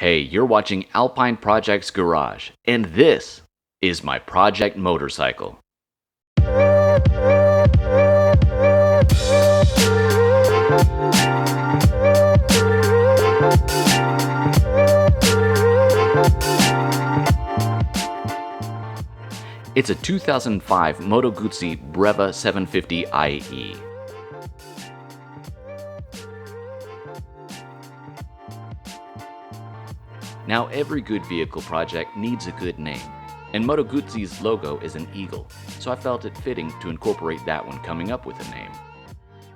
Hey, you're watching Alpine Project's Garage, and this is my project motorcycle. It's a 2005 Moto Guzzi Breva 750 IE. Now, every good vehicle project needs a good name, and Moto Guzzi's logo is an eagle, so I felt it fitting to incorporate that when coming up with a name.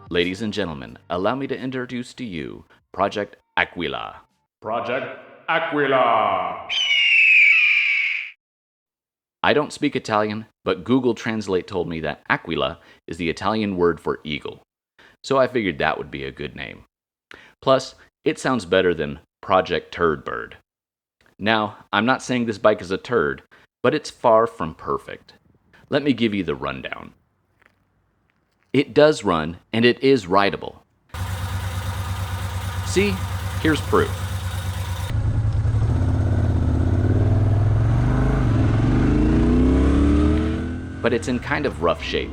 Ladies and gentlemen, allow me to introduce to you Project Aquila. Project Aquila. I don't speak Italian, but Google Translate told me that Aquila is the Italian word for eagle, so I figured that would be a good name. Plus, it sounds better than Project Turdbird. Now, I'm not saying this bike is a turd, but it's far from perfect. Let me give you the rundown. It does run, and it is rideable. See, here's proof. But it's in kind of rough shape.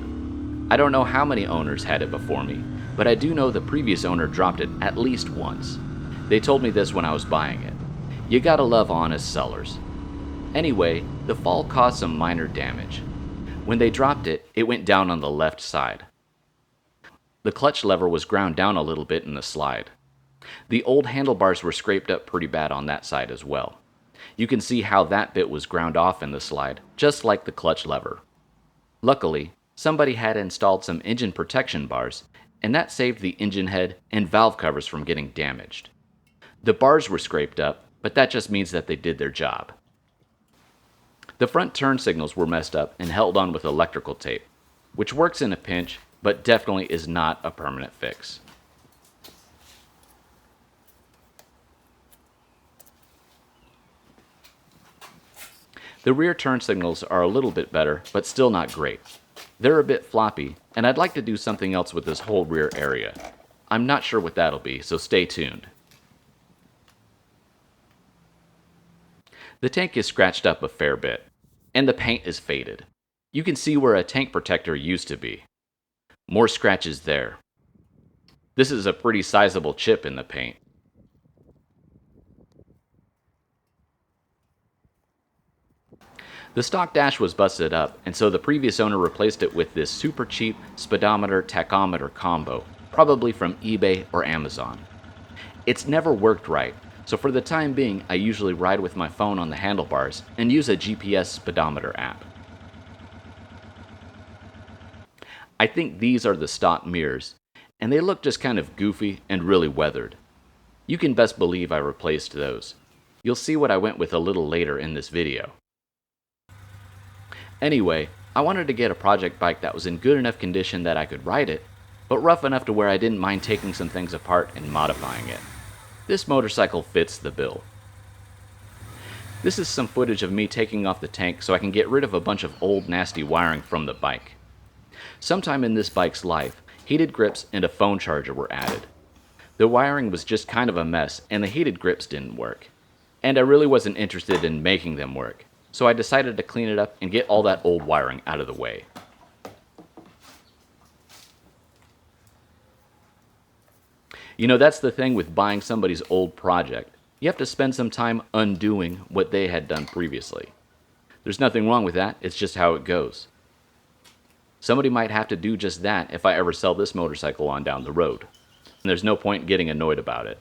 I don't know how many owners had it before me, but I do know the previous owner dropped it at least once. They told me this when I was buying it. You gotta love honest sellers. Anyway, the fall caused some minor damage. When they dropped it, it went down on the left side. The clutch lever was ground down a little bit in the slide. The old handlebars were scraped up pretty bad on that side as well. You can see how that bit was ground off in the slide, just like the clutch lever. Luckily, somebody had installed some engine protection bars, and that saved the engine head and valve covers from getting damaged. The bars were scraped up, but that just means that they did their job. The front turn signals were messed up and held on with electrical tape, which works in a pinch, but definitely is not a permanent fix. The rear turn signals are a little bit better, but still not great. They're a bit floppy, and I'd like to do something else with this whole rear area. I'm not sure what that'll be, so stay tuned. The tank is scratched up a fair bit, and the paint is faded. You can see where a tank protector used to be. More scratches there. This is a pretty sizable chip in the paint. The stock dash was busted up, and so the previous owner replaced it with this super cheap speedometer-tachometer combo, probably from eBay or Amazon. It's never worked right, so for the time being I usually ride with my phone on the handlebars and use a GPS speedometer app. I think these are the stock mirrors, and they look just kind of goofy and really weathered. You can best believe I replaced those. You'll see what I went with a little later in this video. Anyway, I wanted to get a project bike that was in good enough condition that I could ride it, but rough enough to where I didn't mind taking some things apart and modifying it. This motorcycle fits the bill. This is some footage of me taking off the tank so I can get rid of a bunch of old nasty wiring from the bike. Sometime in this bike's life, heated grips and a phone charger were added. The wiring was just kind of a mess and the heated grips didn't work. And I really wasn't interested in making them work, so I decided to clean it up and get all that old wiring out of the way. You know, that's the thing with buying somebody's old project. You have to spend some time undoing what they had done previously. There's nothing wrong with that, it's just how it goes. Somebody might have to do just that if I ever sell this motorcycle on down the road. And there's no point getting annoyed about it.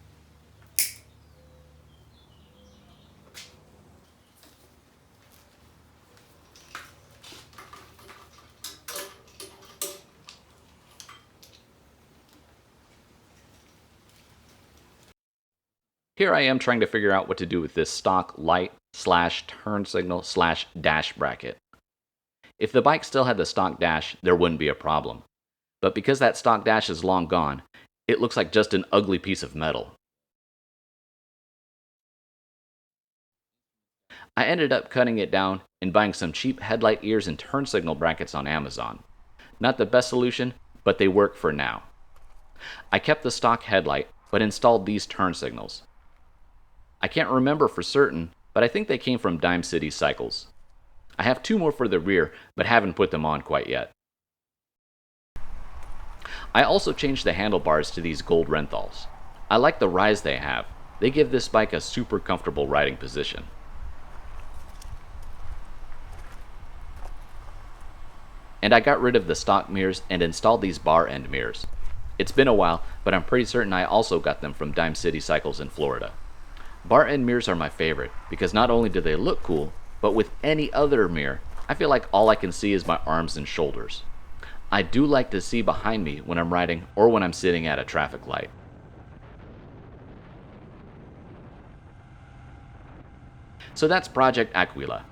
Here I am trying to figure out what to do with this stock light / turn signal / dash bracket. If the bike still had the stock dash, there wouldn't be a problem. But because that stock dash is long gone, it looks like just an ugly piece of metal. I ended up cutting it down and buying some cheap headlight ears and turn signal brackets on Amazon. Not the best solution, but they work for now. I kept the stock headlight, but installed these turn signals. I can't remember for certain, but I think they came from Dime City Cycles. I have 2 more for the rear, but haven't put them on quite yet. I also changed the handlebars to these gold Renthals. I like the rise they have. They give this bike a super comfortable riding position. And I got rid of the stock mirrors and installed these bar end mirrors. It's been a while, but I'm pretty certain I also got them from Dime City Cycles in Florida. Bar end mirrors are my favorite because not only do they look cool, but with any other mirror, I feel like all I can see is my arms and shoulders. I do like to see behind me when I'm riding or when I'm sitting at a traffic light. So that's Project Aquila.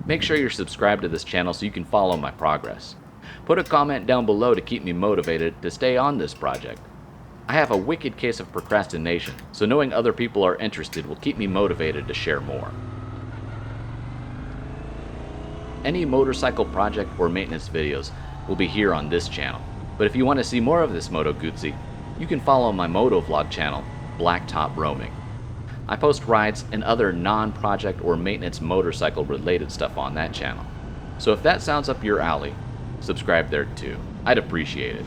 Make sure you're subscribed to this channel so you can follow my progress. Put a comment down below to keep me motivated to stay on this project. I have a wicked case of procrastination, so knowing other people are interested will keep me motivated to share more. Any motorcycle project or maintenance videos will be here on this channel, but if you want to see more of this Moto Guzzi, you can follow my moto vlog channel, Blacktop Roaming. I post rides and other non-project or maintenance motorcycle related stuff on that channel. So if that sounds up your alley, subscribe there too. I'd appreciate it.